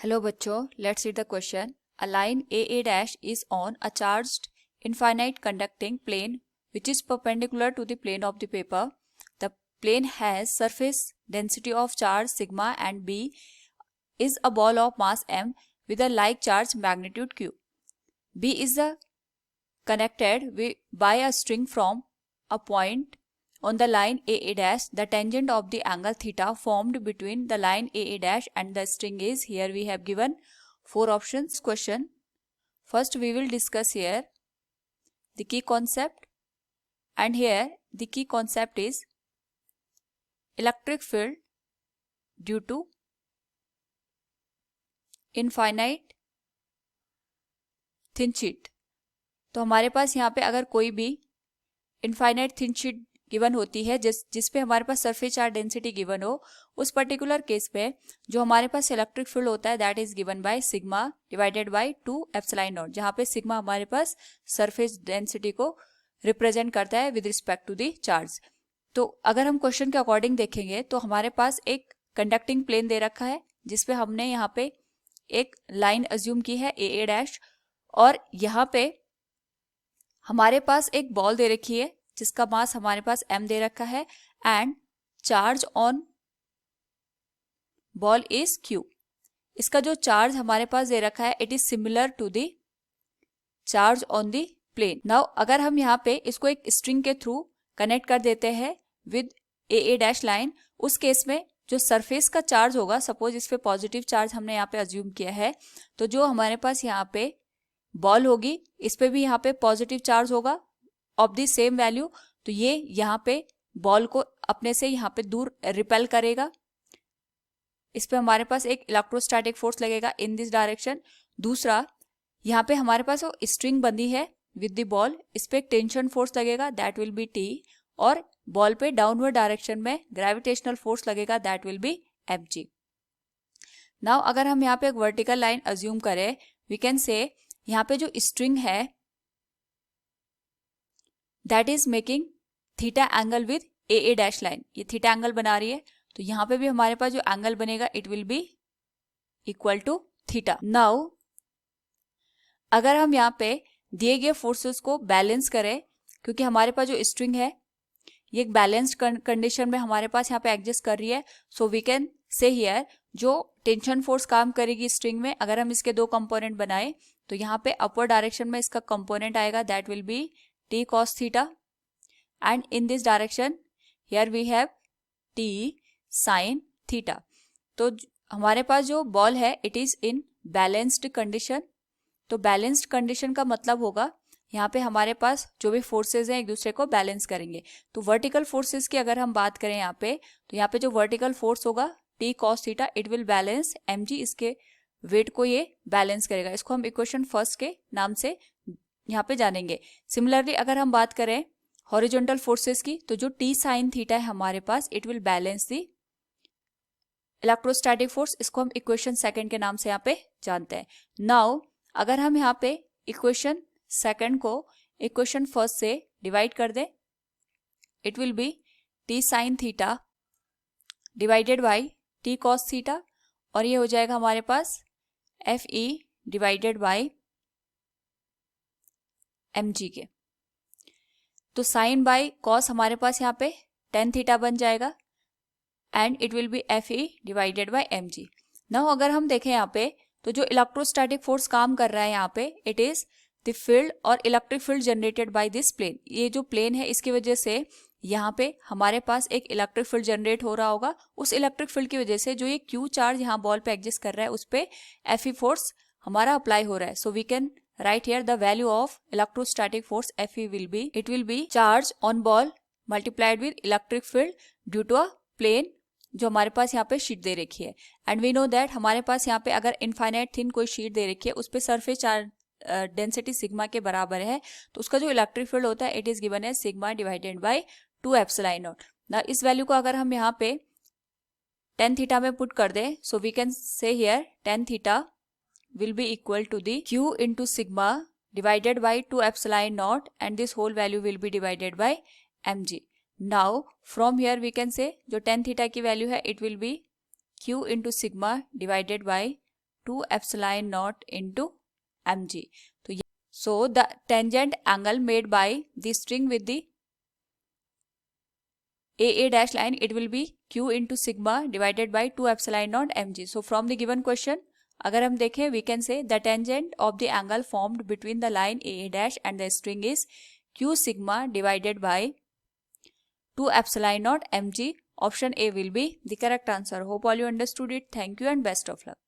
Hello बच्चों, let's read the question. A line AA dash is on a charged infinite conducting plane which is perpendicular to the plane of the paper. The plane has surface density of charge sigma and B is a ball of mass m with a like charge magnitude q. B is connected by a string from a point on the line AA dash. The tangent of the angle theta formed between the line AA dash and the string is, here we have given 4 options. Question. First we will discuss here the key concept, and here the key concept is electric field due to infinite thin sheet. तो हमारे पास यहाँ पे अगर कोई भी infinite thin sheet given होती है जिस पे हमारे पास सरफेस चार्ज डेंसिटी गिवन हो, उस पर्टिकुलर केस पे जो हमारे पास इलेक्ट्रिक फील्ड होता है that is given by sigma divided by 2 epsilon nought, जहाँ पे सिग्मा हमारे पास सरफेस डेंसिटी को रिप्रेजेंट करता है with respect to the charge. तो अगर हम क्वेश्चन के अकॉर्डिंग देखेंगे तो हमारे पास एक कंडक्टिंग प्लेन दे रखा है जिसपे हमने यहाँ पे एक लाइन अज्यूम की है AA डैश, और यहाँ पे हमारे पास एक बॉल दे रखी है जिसका मास हमारे पास m दे रखा है and charge on ball is q. इसका जो चार्ज हमारे पास दे रखा है it is similar to the charge on the plane. Now अगर हम यहाँ पे इसको एक स्ट्रिंग के थ्रू कनेक्ट कर देते हैं विद AA डैश लाइन, उस केस में जो सरफेस का चार्ज होगा, सपोज इस पे पॉजिटिव चार्ज हमने यहाँ पे अज्यूम किया है, तो जो हमारे पास यहाँ पे बॉल होगी इस पे भी यहाँ पे पॉजिटिव चार्ज होगा ऑफ द सेम वैल्यू, तो ये यहाँ पे बॉल को अपने से यहाँ पे दूर रिपेल करेगा. इस पे हमारे पास एक इलेक्ट्रोस्टैटिक फोर्स लगेगा इन दिस डायरेक्शन. दूसरा, यहाँ पे हमारे पास वो स्ट्रिंग बंधी है विद द बॉल, इस पे एक टेंशन फोर्स लगेगा दैट विल बी T, और बॉल पे डाउनवर्ड डायरेक्शन में ग्रेविटेशनल फोर्स लगेगा that will B Mg. Now अगर हम यहाँ पे एक वर्टिकल लाइन अज्यूम करें, वी कैन से यहाँ पे जो स्ट्रिंग है that is making theta angle with AA dash line, ये थीटा एंगल बना रही है, तो यहाँ पे भी हमारे पास जो एंगल बनेगा it will be equal to theta. Now अगर हम यहाँ पे दिए गए फोर्सेस को बैलेंस करें, क्योंकि हमारे पास जो स्ट्रिंग है ये एक बैलेंस्ड कंडीशन में हमारे पास यहाँ पे एग्जिस्ट कर रही है, so we can say here जो टेंशन फोर्स काम करेगी स्ट्रिंग में, अगर हम इसके दो कंपोनेंट बनाए तो यहाँ पे अपवर्ड डायरेक्शन में इसका कंपोनेंट आएगा that will be T cos theta, and in this direction here we have T sin theta. तो हमारे पास जो बॉल है it is in balanced condition. तो बैलेंस्ड कंडीशन का मतलब होगा यहाँ पे हमारे पास जो भी फोर्सेज हैं एक दूसरे को बैलेंस करेंगे. तो वर्टिकल फोर्सेज की अगर हम बात करें यहाँ पे, तो यहाँ पे जो वर्टिकल फोर्स होगा T cos theta it will balance Mg, इसके वेट को ये बैलेंस करेगा. इसको हम इक्वेशन फर्स्ट के नाम से यहाँ पे जानेंगे. सिमिलरली अगर हम बात करें हॉरिजॉन्टल फोर्सेस की, तो जो T sin थीटा है हमारे पास it will balance the electrostatic force, इसको हम इक्वेशन सेकंड के नाम से यहाँ पे जानते हैं. नाउ अगर हम यहाँ पे इक्वेशन सेकंड को इक्वेशन फर्स्ट से डिवाइड कर दें, it will be T sin theta divided by T cos theta, और ये हो जाएगा हमारे पास FE डिवाइडेड बाई Mg के. तो साइन बाई कॉस हमारे पास यहाँ पे tan थीटा बन जाएगा and it will B FE divided by Mg. Now अगर हम देखें यहाँ पे, तो जो इलेक्ट्रोस्टैटिक फोर्स काम कर रहा है यहाँ पे इट इज द फील्ड और electric field generated by this plane. ये जो प्लेन है इसकी वजह से यहाँ पे हमारे पास एक इलेक्ट्रिक फील्ड जनरेट हो रहा होगा. उस इलेक्ट्रिक फील्ड की वजह से जो ये Q चार्ज यहाँ बॉल पे एग्जिस्ट कर रहा है उस पे FE फोर्स हमारा अप्लाई हो रहा है. So we can write here the value of electrostatic force FE will be, it will be charge on ball multiplied with electric field due to a plane जो हमारे पास यहाँ पे शीट दे रखी है. एंड वी नो दैट हमारे पास यहाँ पे अगर इनफाइनाइट थिन कोई शीट दे रखी है उस पे सरफेस चार्ज डेंसिटी सिग्मा के बराबर है, तो उसका जो इलेक्ट्रिक फील्ड होता है इट इज गिवन है sigma divided by 2 epsilon not. ना इस वैल्यू को अगर हम यहाँ पे tan थीटा में पुट कर दें, so we can say here tan theta will be equal to the Q into sigma divided by 2 epsilon naught, and this whole value will be divided by Mg. Now from here we can say जो tan theta की value है it will be Q into sigma divided by 2 epsilon naught into mg. So the tangent angle made by the string with the AA dash line, it will be Q into sigma divided by 2 epsilon naught mg. So from the given question, अगर हम देखें, we can say the tangent of the angle formed between the line AA dash and the string is Q sigma divided by 2 epsilon naught mg. Option A will be the correct answer. Hope all you understood it. Thank you and best of luck.